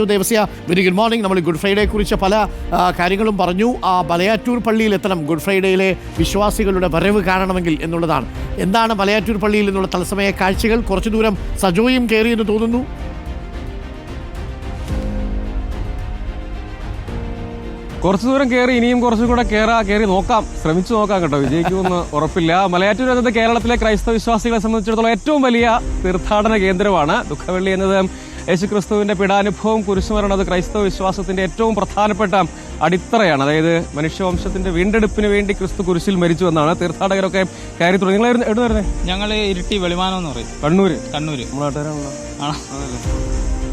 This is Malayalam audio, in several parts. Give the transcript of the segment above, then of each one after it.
Devasya very good morning. നമ്മൾ ഗുഡ് ഫ്രൈഡേ കുറിച്ച് പല കാര്യങ്ങളും പറഞ്ഞു. മലയാറ്റൂർ പള്ളിയിൽ എത്തണം ഗുഡ് ഫ്രൈഡേയിലെ വിശ്വാസികളുടെ വരവ് കാണണമെങ്കിൽ എന്നുള്ളതാണ്. എന്താണ് മലയാറ്റൂർ പള്ളിയിൽ നിന്നുള്ള തത്സമയ കാഴ്ചകൾ? കുറച്ചു ദൂരം സജോയും കയറി എന്ന് തോന്നുന്നു. കുറച്ചു ദൂരം കയറി, ഇനിയും കുറച്ചും കൂടെ കയറി നോക്കാം, ശ്രമിച്ചു നോക്കാം കേട്ടോ. വിജയിക്കുമെന്ന് ഉറപ്പില്ല. മലയാറ്റൂർ എന്നത് കേരളത്തിലെ ക്രൈസ്തവ വിശ്വാസികളെ സംബന്ധിച്ചിടത്തോളം ഏറ്റവും വലിയ തീർത്ഥാടന കേന്ദ്രമാണ്. ദുഃഖവെള്ളി എന്നത് യേശുക്രിസ്തുവിന്റെ പീഡാനുഭവം, കുരിശുമരണം അത് ക്രൈസ്തവ വിശ്വാസത്തിന്റെ ഏറ്റവും പ്രധാനപ്പെട്ട അടിത്തറയാണ്. അതായത് മനുഷ്യവംശത്തിന്റെ വീണ്ടെടുപ്പിന് വേണ്ടി ക്രിസ്തു കുരിശിൽ മരിച്ചു എന്നാണ് തീർത്ഥാടകരൊക്കെ കയറി തുടങ്ങി. നിങ്ങൾ എവിടെ വരുന്നേ? ഞങ്ങൾ ഇരിട്ടി വെളിമാനം എന്ന് പറയും. കണ്ണൂര്. നമ്മളാട്ടാണല്ലോ.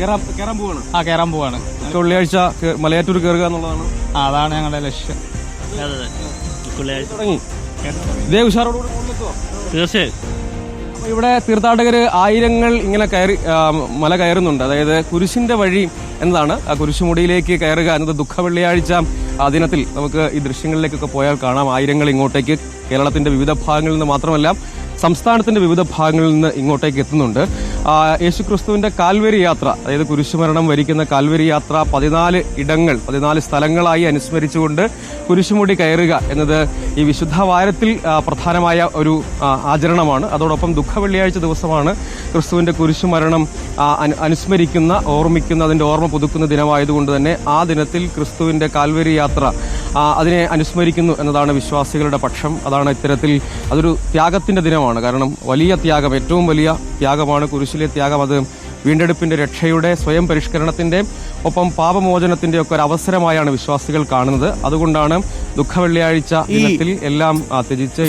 കയറാൻ പോവാണ്. കയറാൻ പോവാണ്. വെള്ളിയാഴ്ച മലയാറ്റൂർ കയറുക എന്നുള്ളതാണ്. അതാണ് ഞങ്ങളുടെ ലക്ഷ്യം. തുടങ്ങി ഇതേ ഉഷാറോടുകൂടി മുകളിലെത്തുവോ? തീർച്ചയായും. ഇവിടെ തീർത്ഥാടകർ ആയിരങ്ങൾ ഇങ്ങനെ മല കയറുന്നുണ്ട്. അതായത് കുരിശിന്റെ വഴി എന്നതാണ് ആ കുരിശുമുടിയിലേക്ക് കയറുക എന്നത്. ദുഃഖവെള്ളിയാഴ്ച ദിനത്തിൽ നമുക്ക് ഈ ദൃശ്യങ്ങളിലേക്കൊക്കെ പോയാൽ കാണാം. ആയിരങ്ങൾ ഇങ്ങോട്ടേക്ക് കേരളത്തിന്റെ വിവിധ ഭാഗങ്ങളിൽ നിന്ന് മാത്രമല്ല സംസ്ഥാനത്തിന്റെ വിവിധ ഭാഗങ്ങളിൽ നിന്ന് ഇങ്ങോട്ടേക്ക് എത്തുന്നുണ്ട്. യേശുക്രിസ്തുവിന്റെ കാൽവരി യാത്ര, അതായത് കുരിശുമരണം വരിക്കുന്ന കാൽവരി യാത്ര 14 സ്ഥലങ്ങളായി അനുസ്മരിച്ചുകൊണ്ട് കുരിശുമുടി കയറുക എന്നത് ഈ വിശുദ്ധ വാരത്തിൽ പ്രധാനമായ ഒരു ആചരണമാണ്. അതോടൊപ്പം ദുഃഖവെള്ളിയാഴ്ച ദിവസമാണ് ക്രിസ്തുവിന്റെ കുരിശുമരണം അനുസ്മരിക്കുന്ന, ഓർമ്മിക്കുന്ന, അതിന്റെ ഓർമ്മ പുതുക്കുന്ന ദിനമായതുകൊണ്ട് തന്നെ ആ ദിനത്തിൽ ക്രിസ്തുവിന്റെ കാൽവരി യാത്ര അതിനെ അനുസ്മരിക്കുന്നു എന്നതാണ് വിശ്വാസികളുടെ പക്ഷം. അതാണ് ഇത്തരത്തിൽ അതൊരു ത്യാഗത്തിന്റെ ദിനമാണ്. കാരണം വലിയ ത്യാഗം, ഏറ്റവും വലിയ ത്യാഗമാണ് കുരിശിലെ ത്യാഗം. അത് വീണ്ടെടുപ്പിന്റെ, രക്ഷയുടെ, സ്വയം പരിഷ്കരണത്തിന്റെ ഒപ്പം പാപമോചനത്തിന്റെ ഒക്കെ ഒരു അവസരമായാണ് വിശ്വാസികൾ കാണുന്നത്. അതുകൊണ്ടാണ് ദുഃഖവെള്ളിയാഴ്ച ദിനത്തിൽ എല്ലാം ത്യജിച്ച്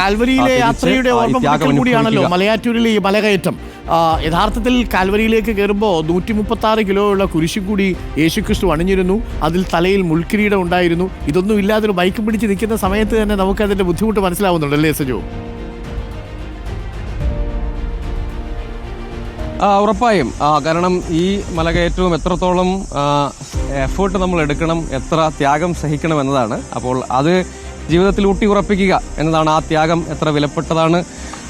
കാൽവരിയിലെ യാത്രയുടെ ഓർമ്മ കൂടിയാണല്ലോ മലയാറ്റൂരിലെ ഈ മലകയറ്റം. യഥാർത്ഥത്തിൽ കാൽവരിയിലേക്ക് കയറുമ്പോൾ 136 കിലോ ഉള്ള കുരിശും കൂടി യേശുക്രിസ്തു അണിഞ്ഞിരുന്നു. അതിൽ തലയിൽ മുൾക്കിരീടം ഉണ്ടായിരുന്നു. ഇതൊന്നും ഇല്ലാതെ ഒരു ബൈക്കും പിടിച്ച് നിൽക്കുന്ന സമയത്ത് തന്നെ നമുക്ക് അതിന്റെ ബുദ്ധിമുട്ട് മനസ്സിലാവുന്നുണ്ടല്ലേ സജോ? ഉറപ്പായും. കാരണം ഈ മലകയറ്റവും എത്രത്തോളം എഫേർട്ട് നമ്മൾ എടുക്കണം, എത്ര ത്യാഗം സഹിക്കണം എന്നതാണ്. അപ്പോൾ അത് ജീവിതത്തിൽ ഊട്ടി ഉറപ്പിക്കുക എന്നതാണ്. ആ ത്യാഗം എത്ര വിലപ്പെട്ടതാണ്,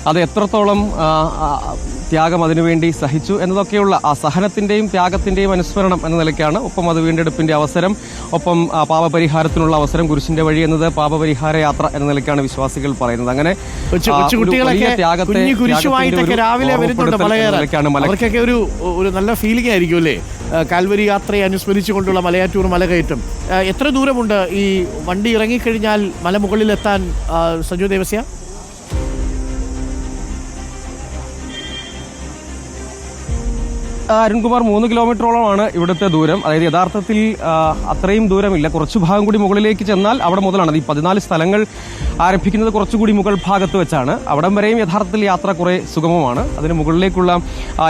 അത് എത്രത്തോളം ത്യാഗം അതിനുവേണ്ടി സഹിച്ചു എന്നതൊക്കെയുള്ള ആ സഹനത്തിന്റെയും ത്യാഗത്തിന്റെയും അനുസ്മരണം എന്ന നിലയ്ക്കാണ്. ഒപ്പം അത് വീണ്ടെടുപ്പിന്റെ അവസരം, ഒപ്പം പാപപരിഹാരത്തിനുള്ള അവസരം. കുരിശിന്റെ വഴി എന്നത് പാപപരിഹാര യാത്ര എന്ന നിലയ്ക്കാണ് വിശ്വാസികൾ പറയുന്നത്. അങ്ങനെ അവർക്കൊക്കെ ഒരു നല്ല ഫീലിംഗ് ആയിരിക്കും അല്ലേ കാൽവരി യാത്രയെ അനുസ്മരിച്ചുകൊണ്ടുള്ള മലയാറ്റൂർ മലകയറ്റം. എത്ര ദൂരമുണ്ട് ഈ വണ്ടി ഇറങ്ങിക്കഴിഞ്ഞാൽ മലമുകളിലെത്താൻ സജു ദേവസ്യ? അരുൺകുമാർ, 3 കിലോമീറ്ററോളമാണ് ഇവിടുത്തെ ദൂരം. അതായത് യഥാർത്ഥത്തിൽ അത്രയും ദൂരമില്ല. കുറച്ചു ഭാഗം കൂടി മുകളിലേക്ക് ചെന്നാൽ അവിടെ മുതലാണ്. ഈ 14 സ്ഥലങ്ങൾ ആരംഭിക്കുന്നത് കുറച്ചുകൂടി മുകൾ ഭാഗത്ത് വെച്ചാണ്. അവിടം വരെയും യഥാർത്ഥത്തിൽ യാത്ര കുറെ സുഗമമാണ്. അതിന് മുകളിലേക്കുള്ള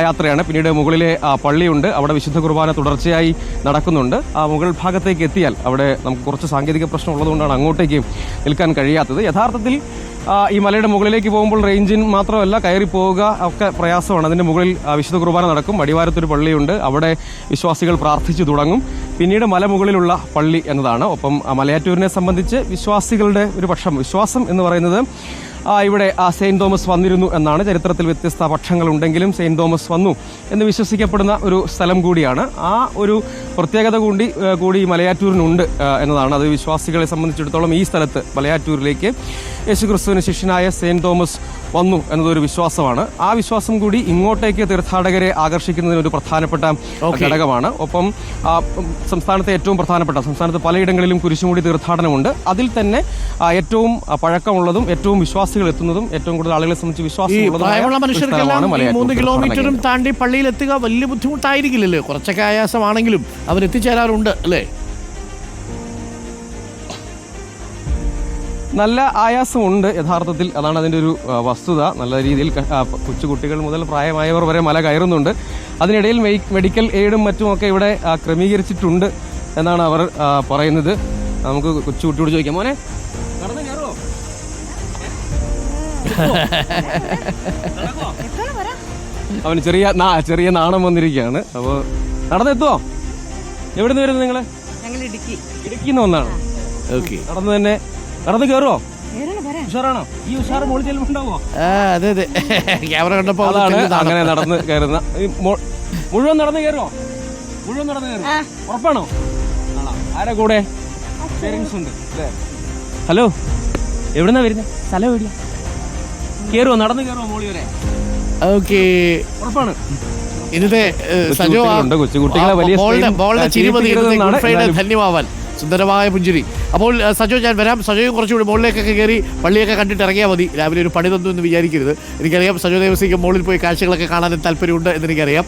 യാത്രയാണ്. പിന്നീട് മുകളിലെ പള്ളിയുണ്ട്, അവിടെ വിശുദ്ധ കുർബാന തുടർച്ചയായി നടക്കുന്നുണ്ട്. ആ മുകൾ ഭാഗത്തേക്ക് എത്തിയാൽ അവിടെ നമുക്ക് കുറച്ച് സാങ്കേതിക പ്രശ്നം ഉള്ളതുകൊണ്ടാണ് അങ്ങോട്ടേക്ക് നിൽക്കാൻ കഴിയാത്തത്. യഥാർത്ഥത്തിൽ ഈ മലയുടെ മുകളിലേക്ക് പോകുമ്പോൾ റേഞ്ചിന് മാത്രമല്ല കയറി പോവുക ഒക്കെ പ്രയാസമാണ്. അതിന്റെ മുകളിൽ വിശുദ്ധ കുർബാന നടക്കും. അടിവാരത്തൊരു പള്ളിയുണ്ട്, അവിടെ വിശ്വാസികൾ പ്രാർത്ഥിച്ചു തുടങ്ങും. പിന്നീട് മലമുകളിലുള്ള പള്ളി എന്നതാണ്. ഒപ്പം മലയാറ്റൂരിനെ സംബന്ധിച്ച് വിശ്വാസികളുടെ ഒരു പക്ഷം, വിശ്വാസം എന്ന് പറയുന്നത് ഇവിടെ സെയിന്റ് തോമസ് വന്നിരുന്നു എന്നാണ്. ചരിത്രത്തിൽ വ്യത്യസ്ത പക്ഷങ്ങളുണ്ടെങ്കിലും സെയിന്റ് തോമസ് വന്നു എന്ന് വിശ്വസിക്കപ്പെടുന്ന ഒരു സ്ഥലം കൂടിയാണ്. ആ ഒരു പ്രത്യേകത കൂടി മലയാറ്റൂരിനുണ്ട് എന്നതാണ്. അത് വിശ്വാസികളെ സംബന്ധിച്ചിടത്തോളം ഈ സ്ഥലത്ത് മലയാറ്റൂരിലേക്ക് യേശുക്രിസ്തുവിന് ശിഷ്യനായ സെയിന്റ് തോമസ് വന്നു എന്നതൊരു വിശ്വാസമാണ്. ആ വിശ്വാസം കൂടി ഇങ്ങോട്ടേക്ക് തീർത്ഥാടകരെ ആകർഷിക്കുന്നതിന് ഒരു പ്രധാനപ്പെട്ട ഘടകമാണ്. ഒപ്പം സംസ്ഥാനത്തെ ഏറ്റവും പ്രധാനപ്പെട്ട, സംസ്ഥാനത്ത് പലയിടങ്ങളിലും കുരിശുമുടി തീർത്ഥാടനമുണ്ട്. അതിൽ തന്നെ ഏറ്റവും പഴക്കമുള്ളതും ഏറ്റവും വിശ്വാസികൾ എത്തുന്നതും ഏറ്റവും കൂടുതൽ ആളുകളെ സംബന്ധിച്ച് വിശ്വാസമുള്ള മനുഷ്യർക്കെല്ലാം 3 കിലോമീറ്ററും താണ്ടി പള്ളിയിൽ എത്തുക വലിയ ബുദ്ധിമുട്ടായിരിക്കില്ലല്ലോ. കുറച്ചൊക്കെ ആയാസമാണെങ്കിലും അവരെത്തിച്ചേരാറുണ്ട് അല്ലേ? നല്ല ആയാസമുണ്ട് യഥാർത്ഥത്തിൽ. അതാണ് അതിൻ്റെ ഒരു വസ്തുത. നല്ല രീതിയിൽ കൊച്ചുകുട്ടികൾ മുതൽ പ്രായമായവർ വരെ മല കയറുന്നുണ്ട്. അതിനിടയിൽ മെഡിക്കൽ എയ്ഡും മറ്റുമൊക്കെ ഇവിടെ ക്രമീകരിച്ചിട്ടുണ്ട് എന്നാണ് അവർ പറയുന്നത്. നമുക്ക് കൊച്ചുകുട്ടിയോട് ചോദിക്കാം, മോനെ നടന്നു കയറുമോ? അവന് ചെറിയ നാണം വന്നിരിക്കുകയാണ്. അപ്പോൾ നടന്നെത്തുവോ? എവിടെ നിന്ന് വരുന്നത് നിങ്ങള്? ഇടുക്കിന്ന് വന്നാണ്. നടന്ന് കയറുമോ? ഉഷാറാണോ? ഈ ഉഷാറ് മോളിൽ ചെല്ലുമ്പോണ്ടാവോ? അതെ ക്യാമറ കണ്ടപ്പോ അതാണ് അങ്ങനെ നടന്ന് കയറുന്ന. മുഴുവൻ നടന്ന് കയറുമോ? മുഴുവൻ നടന്നു കയറും. ഉറപ്പാണോ? ആരാ കൂടെ? പേരൻസ് ഉണ്ട്. ഹലോ, എവിടുന്നാ വരുന്നത്? സ്ഥലം എവിടെയാ? കേറുവോ? നടന്നു കയറുവോ മോളി വരെ? ഓക്കെ, ഉറപ്പാണ്. ഇന്നത്തെ സജോ കൊച്ചുകുട്ടികളെ വലിയ ധന്യമാവാൻ സുന്ദരമായ പുഞ്ചിരി. അപ്പോൾ സജോ ഞാൻ വരാം. സജോയും കുറച്ചുകൂടി മുകളിലേക്കൊക്കെ കയറി പള്ളിയൊക്കെ കണ്ടിട്ട് ഇറങ്ങിയാൽ മതി. രാവിലെ ഒരു പണി തന്നു എന്ന് വിചാരിക്കരുത്. എനിക്കറിയാം സജോ ദേവസിക്ക് മുകളിൽ പോയി കാഴ്ചകളൊക്കെ കാണാൻ താല്പര്യമുണ്ട് എന്നെനിക്കറിയാം.